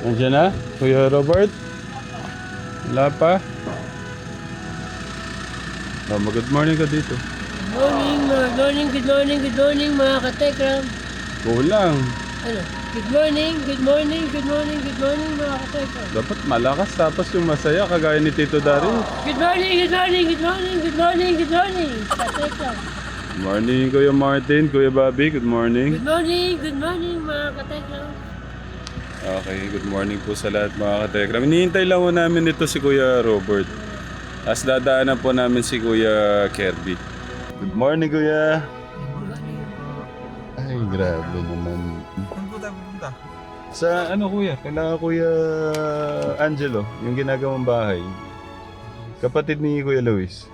Nandiyan na? Kuya Robert? Wala pa? Oh, good morning ka dito. Good morning mga katekram. Kulang. Ano? Good morning mga katekram. Dapat malakas tapos yung masaya kagaya ni Tito Dario. Good morning katekram. Good morning Kuya Martin, Kuya Bobby, good morning. Good morning mga katekram. Okay, good morning po sa lahat mga katekram. Hinihintay lang po namin ito si Kuya Robert. As dadaanan po namin si Kuya Kirby. Good morning Kuya. Ay, grabe naman. Punta. Sa ano Kuya? Kailangan Kuya Angelo, yung ginagawang bahay. Kapatid ni Kuya Luis.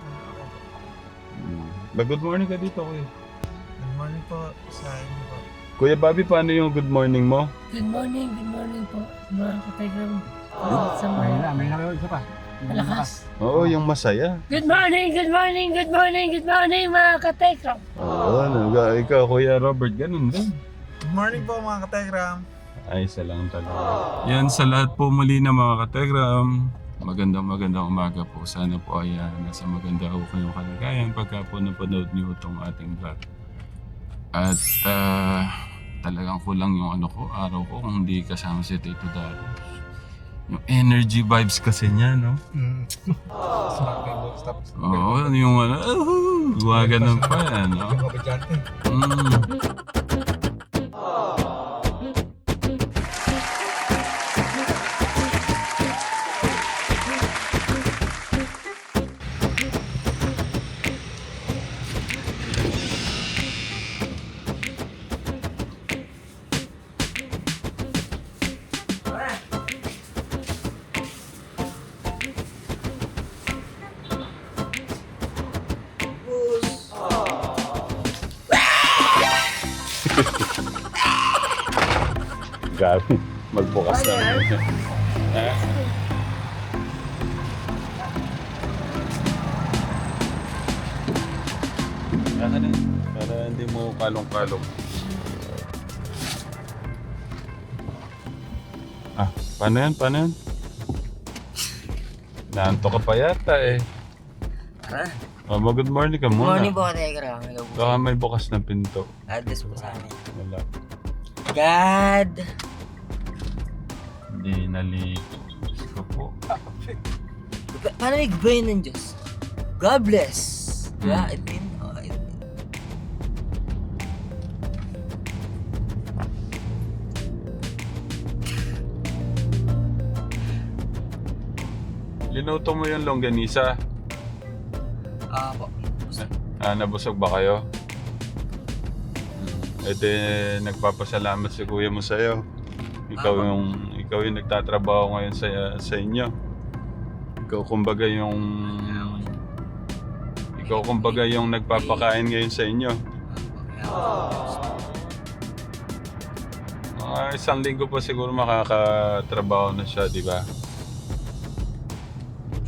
Good morning ka dito Kuya. Good morning po sa inyo po. Kuya Bobby, paano yung good morning mo? Good morning po mga katekram. Sa mga May isa pa. malakas. Oo, yung masaya. Good morning mga katekram. Oo, ikaw Kuya Robert, ganun din. Good morning po mga kategram. Ay, isa lang talaga. Yan sa lahat po muli na mga kategram. Magandang umaga po. Sana po ay nasa maganda po kayong kalagayan pagka po napanood niyo itong ating vlog. At talagang kulang yung araw ko kung hindi kasama si Tito Dario. Yung energy vibes kasi niya, no? Smart people stop. Oo, yung ganun pa yan, no? Kabadyante. Gabi, magbukas na. Para hindi mo kalong-kalong. Paano yan? Naantok ka pa yata eh. Good morning ka muna. Morning po, Katekram. Hello po. Baka may bukas na pinto. Address po sa amin. Wala. God! Hindi naligo. Ko po. Paano nag-brain ng Diyos? God bless! Diba? I mean, Linuto mo yung longganisa. po. Nabusog ba kayo? Nagpapasalamat si kuya mo sa'yo. Ikaw yung nagtatrabaho ngayon sa inyo. Ikaw kumbaga yung nagpapakain ngayon sa inyo. Mga isang linggo pa siguro makakatrabaho na siya, di ba?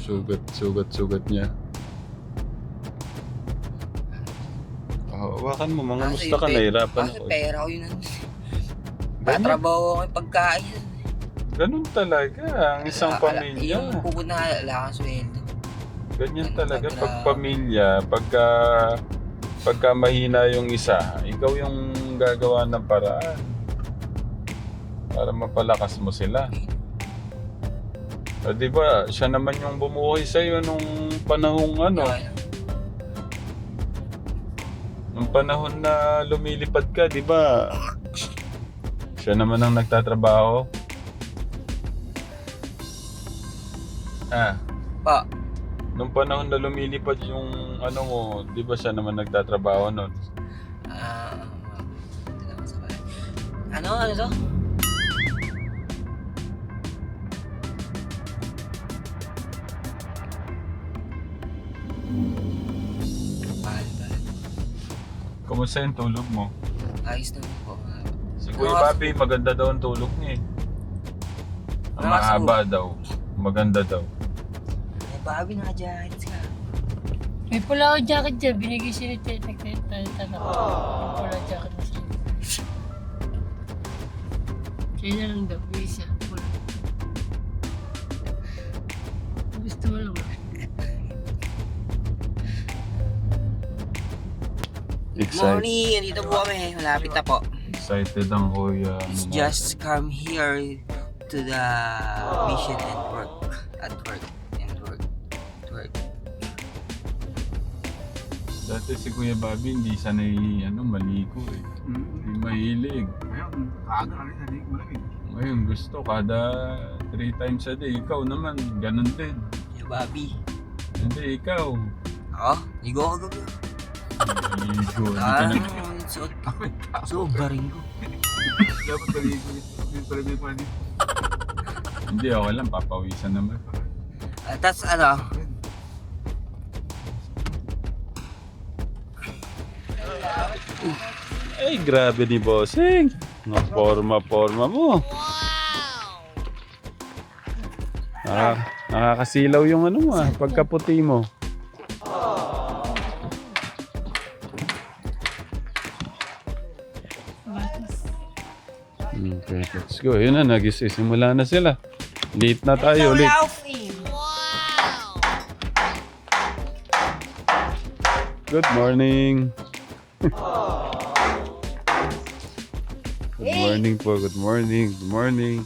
Sugat niya. Hawakan mo, mga musta ka, nahirapan ako. Pera ko yun. Tatrabaho ako yung pagkain. Ganun talaga, ang isang pamilya. Yung pupunta na lang ang sweldo. Ganyan talaga, pag pamilya, pagka mahina yung isa, ikaw yung gagawa ng paraan para mapalakas mo sila. Di ba, siya naman yung bumuhay sa'yo nung panahong nung panahon na lumilipad ka, di ba? Siya naman ang nagtatrabaho. Pa. Nung panahon na lumilipad yung mo, di ba siya naman nagtatrabaho nun? Ano to? Kumusta yung tulog mo? Ayos naman po. Si Kuya Bobby, maganda daw ang tulog niya eh. Ang mahaba daw. Maganda daw. Ay, Bobby, naka-jackets ka. May pula ako jacket dyan. Binigay siya ni Tete. May pula jacket na siya. Kaya na lang daw. May isa. Pula. Gusto mo naman. Excited. Morning, andito po kami. Malapit na po. Excited ang kuya. Just come here to the mission and work. At work. And work. At work. Dati si Kuya Bobby hindi sanay maligo eh. Hindi mahilig. Ngayon, kaagad rin, naligo mo lang eh. Ngayon gusto kada 3 times a day. Ikaw naman, ganun din. Yo, Bobby. Hindi, ikaw. Oh, ligo ka gabi. Ligo. Ah, Hindi ka na. sobra rin ko. Dapat naligo ito rin yung pwede. Hindi, okay lang. Papawisan naman. Tapos ano, Ay, grabe ni Bossing. Forma mo. Nakakasilaw yung pagkaputi mo. Okay, let's go. Yun na, nagsisimula na sila. Late na tayo ulit. Good morning. Good morning po, good morning, good morning.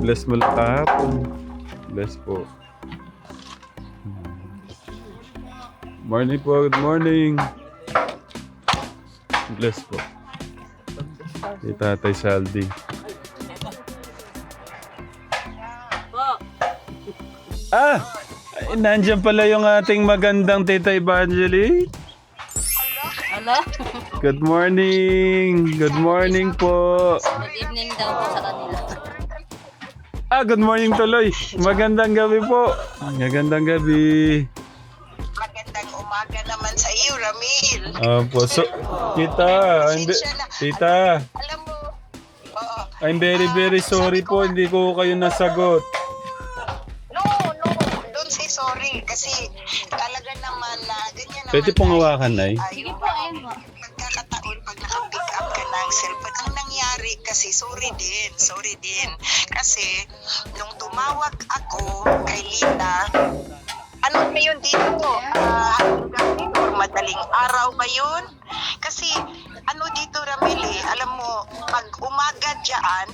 Bless mo lang kahapon. Bless po. Morning po, good morning. Bless po. Si Tatay Saldi. Ah! Ay, nandyan pala yung ating magandang Tita Evangeline. Hello? Good morning! Good morning po! Good evening daw po sa kanila. Good morning tuloy! Magandang gabi po! Magandang gabi! Magandang umaga naman sa iyo, Ramil. Po, so, Tita, Tita, Alam mo, oo. I'm very sorry po, hindi ko kayo nasagot. No, don't say sorry. Kasi talaga naman na ganyan naman. Pwede pong hawakan, Nay? Sige po, ayun po. Pagkakataon, pag naka-pick up ka ng cellphone, ang nangyari kasi, sorry din. Kasi, nung tumawag ako kay Lita, ano ba yun dito? Hanggang gabi or madaling araw ba yun? Kasi, ano dito, Ramil alam mo, pag umaga dyan,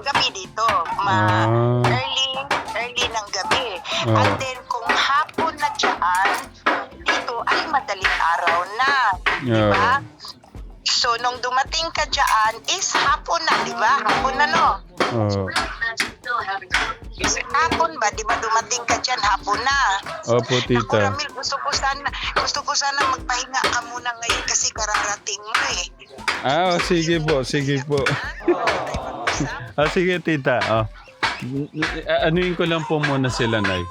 gabi dito, early ng gabi. And then, kung hapon na dyan, dito ay madaling araw na. Diba? So, nung dumating ka dyan, is hapon na, diba? Hapon na, no? Hapon ba? Di ba dumating ka dyan? Hapon na. Opo, Ako, Tita. Ramil, gusto ko sana magpahinga ka muna ngayon kasi kararating mo eh. Sige po. Sige, Tita. Anuin ko lang po muna sila, Nay.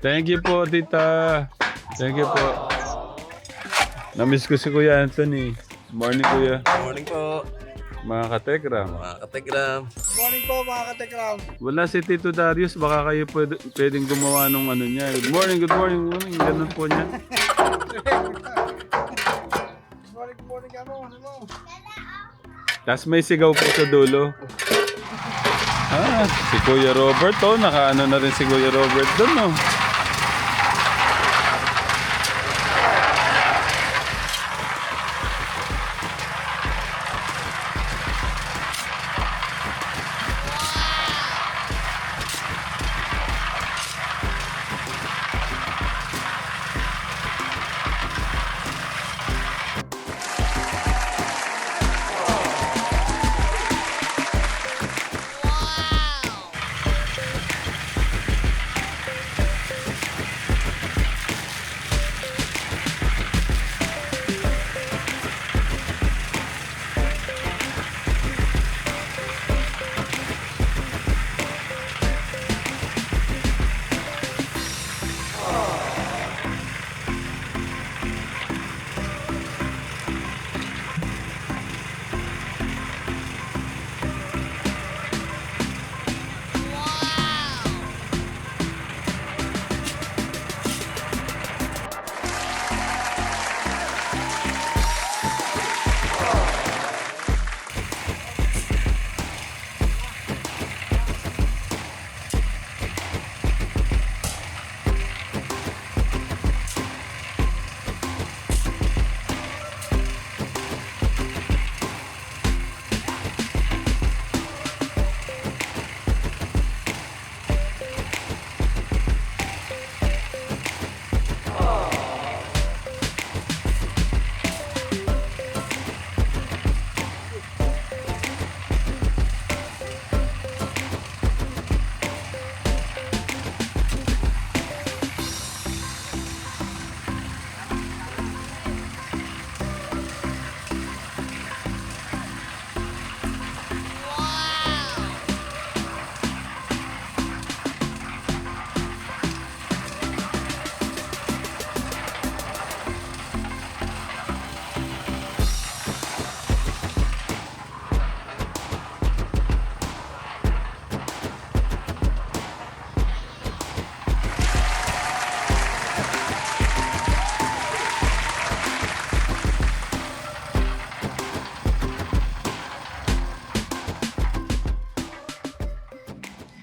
Thank you po, Tita. Thank you po. Namiss ko si Kuya Anthony. Morning, Kuya. Morning po, Mga katekram. mga kategram. Morning po mga katekram. Wala si Tito Darius, baka kayo pwedeng gumawa nung niya. Good morning. Ganun po niya. Morning ano mo? Tapos may sigaw po sa dulo. Si Kuya Robert, nakaano na rin si Kuya Robert doon,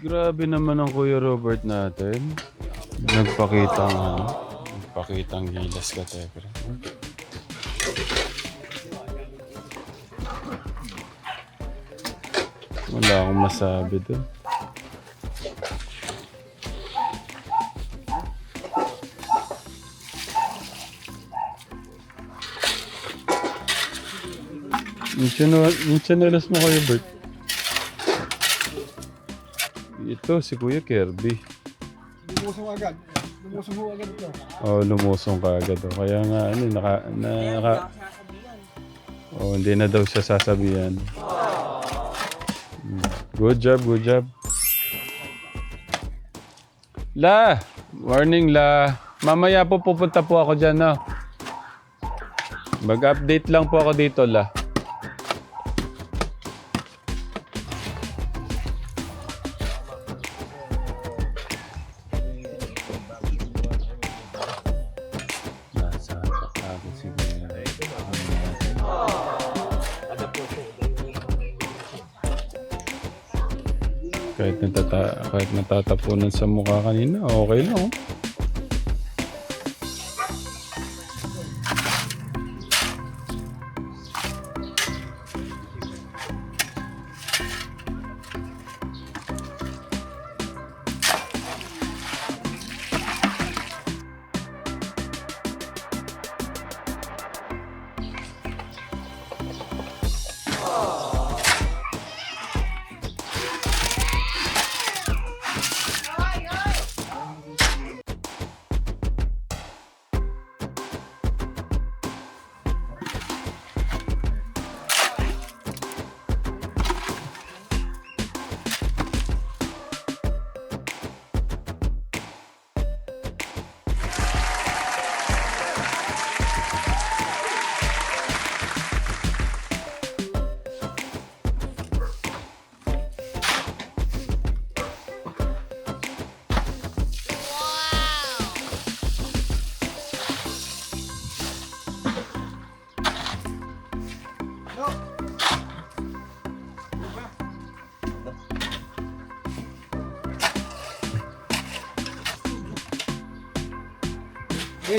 Grabe naman ang Kuya Robert natin. Nagpakitang gilas ka, Tekra. Wala akong masabi doon. Yung chanelas mo, Kuya Bert. Ito, si Kuya Kirby. Lumusong agad. Lumusong ho agad ito. Oh, lumusong ka agad. Oh. Kaya nga, Oh, hindi na daw siya sasabihan. Good job, good job. La! Morning, La. Mamaya po pupunta po ako dyan, no? Mag-update lang po ako dito, La. Nasa ako si kahit natatapunan sa mukha kanina, okay lang. Oh.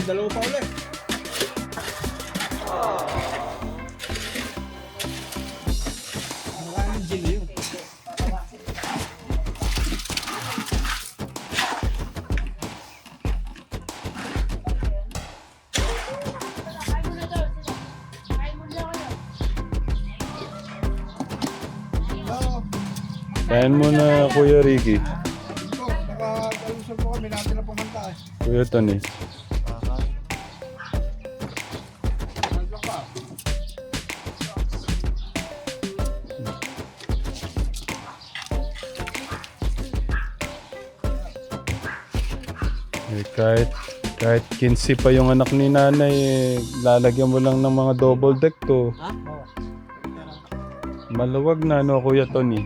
Dalawa pa ulit. Maraming jelly yun. Kain mo na, Kuya Ricky. Ito, nakakalusot po kami natin na pumunta eh. Kuya Tony. Kahit 15 pa yung anak ni nanay, lalagyan mo lang ng mga double deck to. Maluwag na, no, Kuya Tony?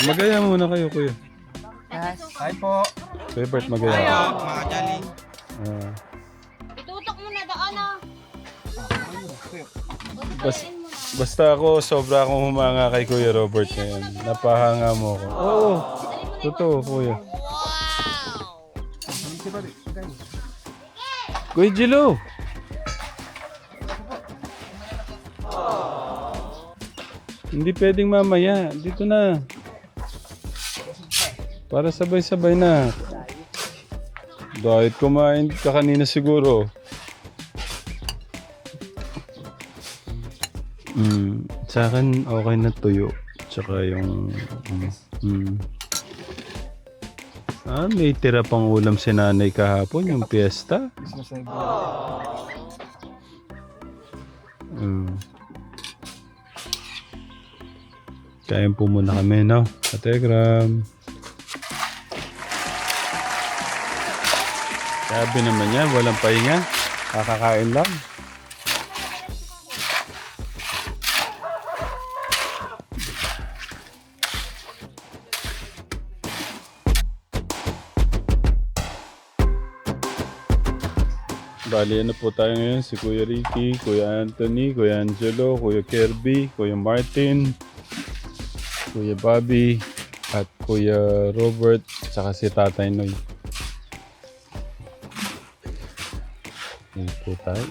Magaya muna kayo, Kuya. Hi po. Kuya Bert, magaya. Mga jali. Itutok mo na daan ah. Basta ako, sobra akong humanga kay Kuya Robert ngayon. Napahanga mo ako. Oo, totoo, Kuya. Kuya Jilo! Hindi pwedeng mamaya. Dito na. Para sabay-sabay na. Dahil kumain ka kanina siguro. Sa akin, okay na tuyo. Tsaka yung... may tira pang ulam si nanay kahapon, yung piyesta. Kain po muna kami, no? Kategram. Sabi naman yan, walang pahinga. Kakakain lang. Bali, ano po tayo ngayon? Si Kuya Ricky, Kuya Anthony, Kuya Angelo, Kuya Kirby, Kuya Martin, Kuya Bobby, at Kuya Robert, saka si Tatay Noy. Ayan po tayo.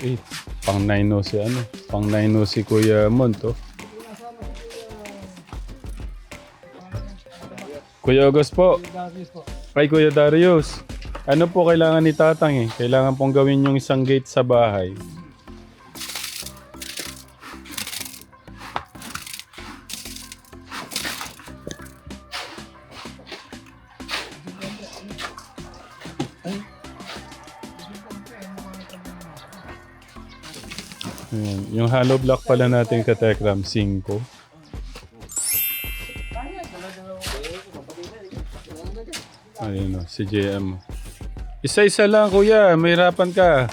Pang 9 si ano? Pang 9 si Kuya Monto. Kuya August po. Ay, Kuya Darius. Ano po kailangan ni Tatang eh? Kailangan pong gawin yung isang gate sa bahay. Ayan. Yung hollow block pala natin katekram, 5. Ayun o, si JM. Isa-isa lang kuya, mahirapan ka.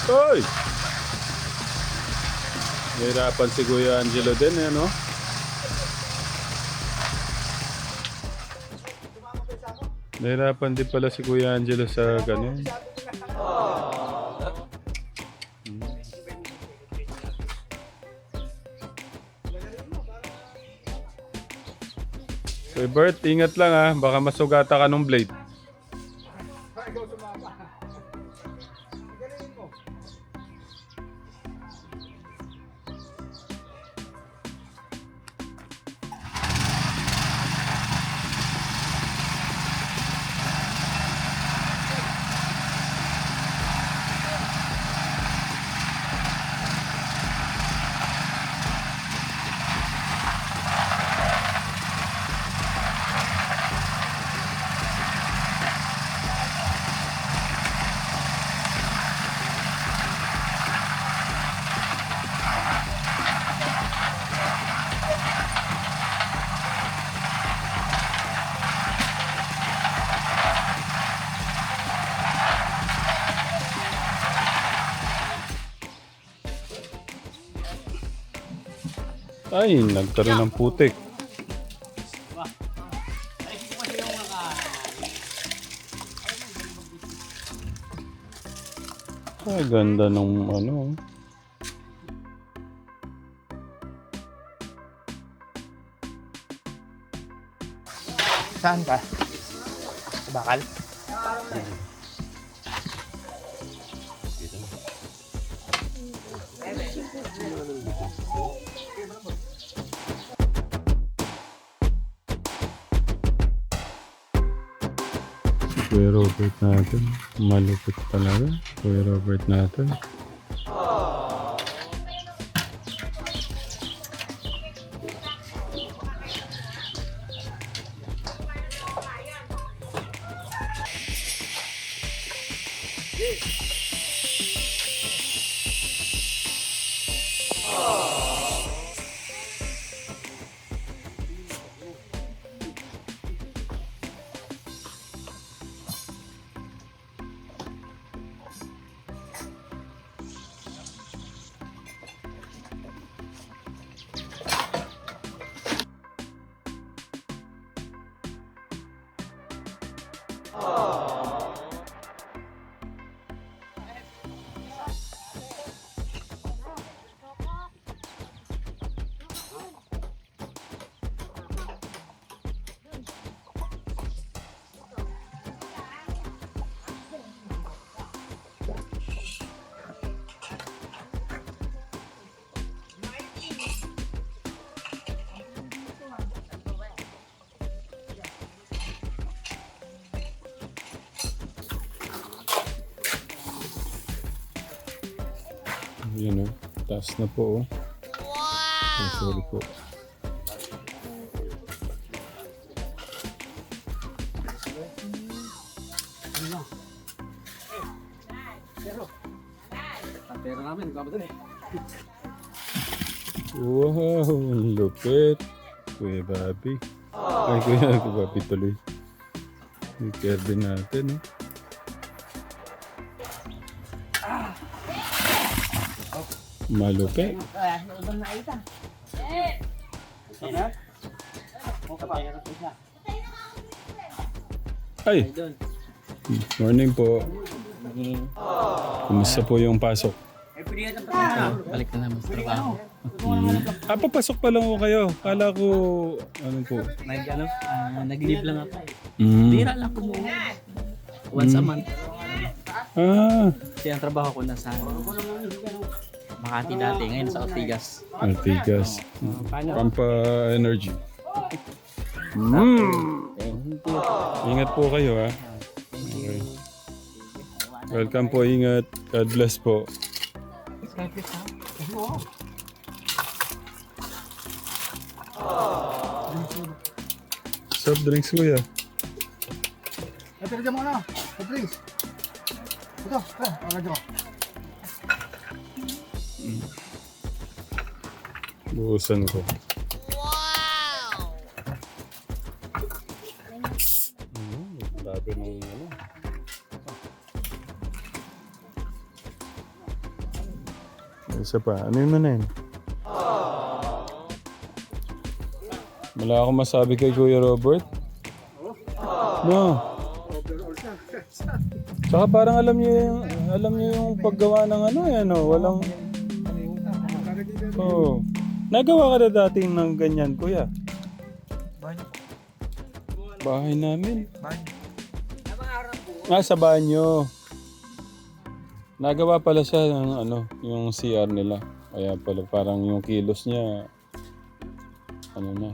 Hoy! Nahirapan si Kuya Angelo din eh, no? Nahirapan din pala si Kuya Angelo sa ganun. Kuya Bert, ingat lang ah. Baka masugata ka ng blade. Ay, nagkaroon ng putik. Ay, ganda nung ano. Saan ka? Bakal? Kuya Robert natin. Malupit talaga. Kuya Robert natin. Yun o. Taas na po oh. Oh, sorry po. Wow, ang lupit. Kuya Bobby. Ay, Kuya Bobby tuloy. Yung Kevin natin, malupit. Ay! Morning po. Kumusta po yung pasok? Balik na naman sa trabaho. Papasok pa lang ko kayo. Kala ko, ano po? Nag-leave lang ako. Mm. Bira lang kumuha. Once a month. Ah, Kasi ang trabaho ko nasa Makati dati, ngayon sa Ortigas. Artigas. Pampa Energy. Ingat po kayo ha. Okay. Welcome po, ingat. God bless po. Soft drinks kuya. Ito, lagyan mo ano? Please. Ito, lagyan mo. Buusan ko. Grabe ng ano. Isa pa. Ano yun na yun? Wala akong masabi kay Kuya Robert. No. Tsaka parang alam niyo yung paggawa ng ano eh, no? Walang... Oh. Nagawa ka na dati ng ganyan, Kuya? Bahay namin. Sa banyo. Nagawa pala siya ng ano, yung CR nila. Kaya pala parang yung kilos niya ano na.